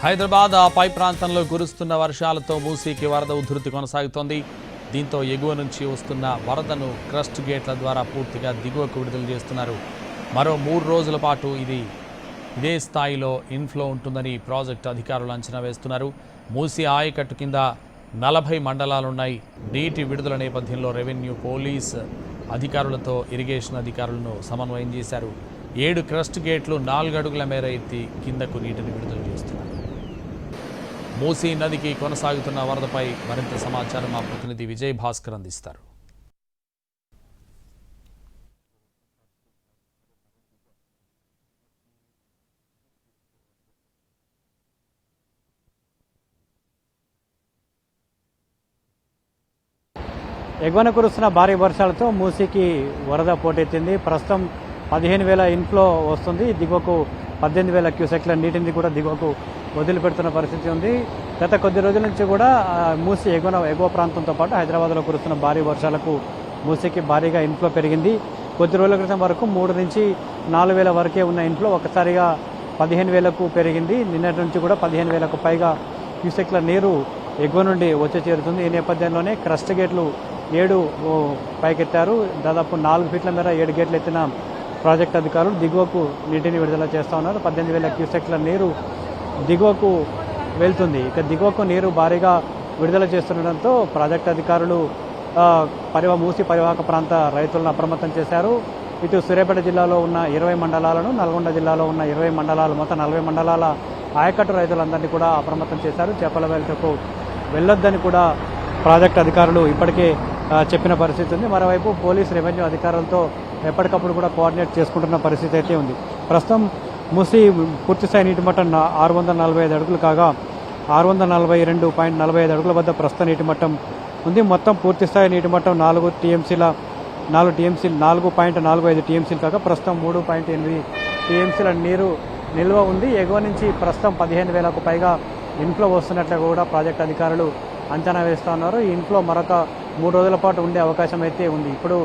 హైదరాబాద్ పై ప్రాంతంలో కురుస్తున్న వర్షాలతో మూసీకి వరద ఉధృతి కొనసాగుతోంది. దీంతో ఎగువ నుంచి వస్తున్న వరదను క్రస్ట్ గేట్ల ద్వారా పూర్తిగా దిగువకు విడుదల చేస్తున్నారు. మరో 3 రోజుల పాటు ఇదే స్థాయిలో ఇన్ఫ్లో ఉంటుందని ప్రాజెక్టు అధికారులు అంచనా వేస్తున్నారు. మూసీ ఆయకట్టు కింద 40 మండలాలున్నాయి. నీటి విడుదల నేపథ్యంలో రెవెన్యూ, పోలీస్ అధికారులతో ఇరిగేషన్ అధికారులను సమన్వయం చేశారు. 7 క్రస్ట్ గేట్లు 4 అడుగుల మేర ఎత్తి కిందకు నీటిని విడుదల చేస్తున్నారు. మూసీ నదికి కొనసాగుతున్న వరదపై మరింత సమాచారం మా ప్రతినిధి విజయ్ భాస్కర్ అందిస్తారు. ఎగువన కురుస్తున్న భారీ వర్షాలతో మూసీకి వరద పోటెత్తింది. ప్రస్తుతం 15,000 ఇన్ఫ్లో వస్తుంది. దిగువకు 18,000 క్యూసెక్ల నీటిని కూడా దిగువకు వదిలిపెడుతున్న పరిస్థితి ఉంది. గత కొద్ది రోజుల నుంచి కూడా మూసీ ఎగువ ప్రాంతంతో పాటు హైదరాబాద్లో కురుస్తున్న భారీ వర్షాలకు మూసీకి భారీగా ఇన్ఫ్లో పెరిగింది. కొద్ది రోజుల క్రితం వరకు 3 నుంచి 4,000 వరకే ఉన్న ఇన్ఫ్లో ఒక్కసారిగా 15,000కు పెరిగింది. నిన్నటి నుంచి కూడా 15,000కు పైగా క్యూసెక్ల నీరు ఎగువ నుండి వచ్చి చేరుతుంది. ఈ నేపథ్యంలోనే క్రస్ట్ గేట్లు 7 పైకెత్తారు. దాదాపు 4 ఫీట్ల మేర 7 గేట్లు ఎత్తిన ప్రాజెక్టు అధికారులు దిగువకు నీటిని విడుదల చేస్తూ ఉన్నారు. 18,000 క్యూసెక్ల నీరు దిగువకు వెళ్తుంది. ఇక దిగువకు నీరు భారీగా విడుదల చేస్తుండటంతో ప్రాజెక్టు అధికారులు మూసీ పరివాహక ప్రాంత రైతులను అప్రమత్తం చేశారు. ఇటు సూర్యాపేట జిల్లాలో ఉన్న 20 మండలాలను, నల్గొండ జిల్లాలో ఉన్న 20 మండలాలు, మొత్తం 40 మండలాల ఆయకట్టు రైతులందరినీ కూడా అప్రమత్తం చేశారు. చేపల వేటకు వెళ్ళొద్దని కూడా ప్రాజెక్టు అధికారులు ఇప్పటికే చెప్పిన పరిస్థితి ఉంది. మరోవైపు పోలీస్, రెవెన్యూ అధికారులతో ఎప్పటికప్పుడు కూడా కోఆర్డినేట్ చేసుకుంటున్న పరిస్థితి అయితే ఉంది. ప్రస్తుతం మూసీ పూర్తిస్థాయి నీటి మట్టం 645 అడుగులు కాగా 642.45 అడుగుల వద్ద ప్రస్తుత నీటి మట్టం ఉంది. మొత్తం పూర్తిస్థాయి నీటి మట్టం 4 టీఎంసీల 4.45 టీఎంసీలు కాగా ప్రస్తుతం 3.8 టీఎంసీల నీరు నిల్వ ఉంది. ఎగువ నుంచి ప్రస్తుతం 15,000కు పైగా ఇన్ఫ్లో వస్తున్నట్లు కూడా ప్రాజెక్టు అధికారులు అంచనా వేస్తూ ఉన్నారు. ఈ ఇన్ఫ్లో మరొక 3 రోజుల పాటు ఉండే అవకాశం అయితే ఉంది. ఇప్పుడు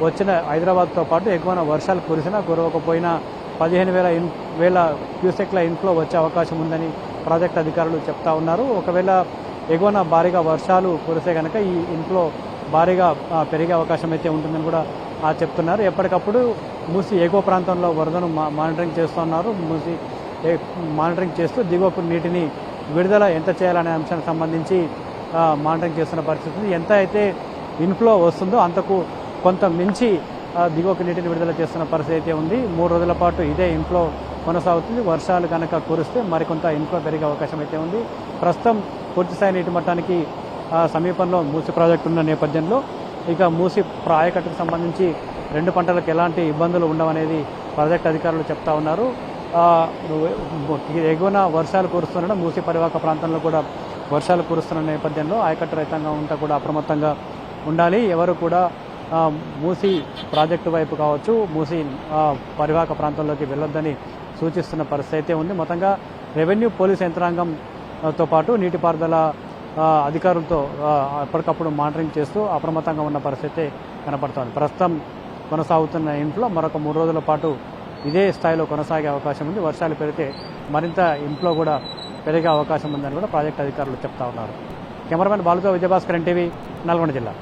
వచ్చిన హైదరాబాద్తో పాటు ఎగువన వర్షాలు కురిసినా కురవకపోయినా 15,000 క్యూసెక్ల ఇన్ఫ్లో వచ్చే అవకాశం ఉందని ప్రాజెక్టు అధికారులు చెప్తా ఉన్నారు. ఒకవేళ ఎగువన భారీగా వర్షాలు కురిసే కనుక ఈ ఇన్ఫ్లో భారీగా పెరిగే అవకాశం అయితే ఉంటుందని కూడా చెప్తున్నారు. ఎప్పటికప్పుడు మూసీ ఎగువ ప్రాంతంలో వరదను మానిటరింగ్ చేస్తున్నారు. మూసీ మానిటరింగ్ చేస్తూ దిగువకు నీటిని విడుదల ఎంత చేయాలనే అంశానికి సంబంధించి మానిటరింగ్ చేస్తున్న పరిస్థితి ఉంది. ఎంత అయితే ఇన్ఫ్లో వస్తుందో అంతకు కొంత మించి దిగువకు నీటిని విడుదల చేస్తున్న పరిస్థితి అయితే ఉంది. 3 రోజుల పాటు ఇదే ఇన్ఫ్లో కొనసాగుతుంది. వర్షాలు కనుక కురిస్తే మరికొంత ఇన్ఫ్లో పెరిగే అవకాశం అయితే ఉంది. ప్రస్తుతం పూర్తిస్థాయి నీటి మట్టానికి సమీపంలో మూసీ ప్రాజెక్టు ఉన్న నేపథ్యంలో ఇక మూసీ ఆయకట్టుకు సంబంధించి 2 పంటలకు ఎలాంటి ఇబ్బందులు ఉండవనేది ప్రాజెక్టు అధికారులు చెప్తా ఉన్నారు. ఎగువన వర్షాలు కురుస్తుండడం, మూసీ పరివాహక ప్రాంతంలో కూడా వర్షాలు కురుస్తున్న నేపథ్యంలో ఆయకట్టు రైతాంగం అంతా కూడా అప్రమత్తంగా ఉండాలి. ఎవరు కూడా మూసీ ప్రాజెక్టు వైపు కావచ్చు, మూసీ పరివాహక ప్రాంతంలోకి వెళ్ళొద్దని సూచిస్తున్న పరిస్థితి అయితే ఉంది. మొత్తంగా రెవెన్యూ, పోలీస్ యంత్రాంగంతో పాటు నీటిపారుదల అధికారులతో ఎప్పటికప్పుడు మానిటరింగ్ చేస్తూ అప్రమత్తంగా ఉన్న పరిస్థితి కనపడుతోంది. ప్రస్తుతం కొనసాగుతున్న ఇన్ఫ్లో మరొక 3 రోజుల పాటు ఇదే స్థాయిలో కొనసాగే అవకాశం ఉంది. వర్షాలు పెరిగితే మరింత ఇన్ఫ్లో కూడా పెరిగే అవకాశం ఉందని కూడా ప్రాజెక్టు అధికారులు చెప్తా ఉన్నారు. కెమెరామెన్ బాలుతో విజయభాస్కర్, ఎన్టీవీ, నల్గొండ జిల్లా.